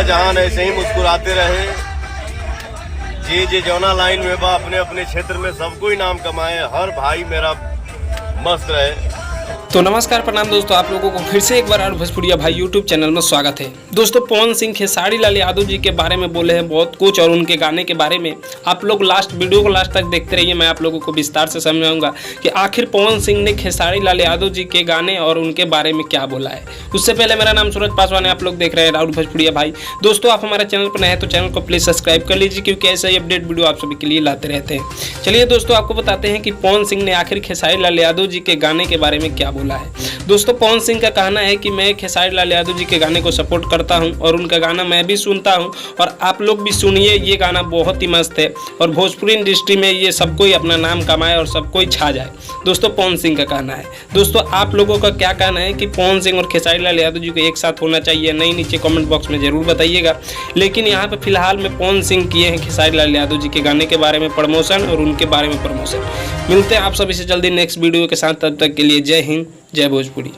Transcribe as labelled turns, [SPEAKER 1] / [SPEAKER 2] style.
[SPEAKER 1] जहान ऐसे ही मुस्कुराते रहे। जे जौना लाइन में बा अपने अपने क्षेत्र में सबको ही नाम कमाए। हर भाई मेरा मस्त रहे।
[SPEAKER 2] तो नमस्कार प्रणाम दोस्तों, आप लोगों को फिर से एक बार और भोजपुरिया भाई यूट्यूब चैनल में स्वागत है। दोस्तों, पवन सिंह खेसारी लाल यादव जी के बारे में बोले हैं बहुत कुछ, और उनके गाने के बारे में आप लोग वीडियो को लास्ट तक देखते रहिए। मैं आप लोगों को विस्तार से समझाऊंगा कि आखिर पवन सिंह ने खेसारी लाल यादव जी के गाने और उनके बारे में क्या बोला है। उससे पहले मेरा नाम सूरज पासवान है, आप लोग देख रहे हैं राउत भोजपुरिया भाई। दोस्तों, आप हमारे चैनल पर नए हैं तो चैनल को प्लीज़ सब्सक्राइब कर लीजिए, क्योंकि ऐसा ही अपडेट वीडियो आप सभी के लिए लाते रहते हैं। चलिए दोस्तों, आपको बताते हैं कि पवन सिंह ने आखिर खेसारी लाल यादव जी के गाने के बारे में क्या बोला है। दोस्तों, पवन सिंह का कहना है कि मैं खेसारी लाल यादव जी के गाने को सपोर्ट करता हूं और उनका गाना मैं भी सुनता हूं, और आप लोग भी सुनिए। ये गाना बहुत ही मस्त है और भोजपुरी इंडस्ट्री में ये सबको ही अपना नाम कमाए और सबको ही छा जाए। दोस्तों, पवन सिंह का कहना है। दोस्तों, आप लोगों का क्या कहना है कि पवन सिंह और खेसारी लाल यादव जी को एक साथ होना चाहिए नहीं? नीचे कमेंट बॉक्स में जरूर बताइएगा। लेकिन यहाँ पर फिलहाल में पवन सिंह किए हैं खेसारी लाल यादव जी के गाने के बारे में प्रमोशन और उनके बारे में प्रमोशन। मिलते हैं आप सभी से जल्दी नेक्स्ट वीडियो के साथ। तब तक के लिए जय हिंद, जय भोजपुरी।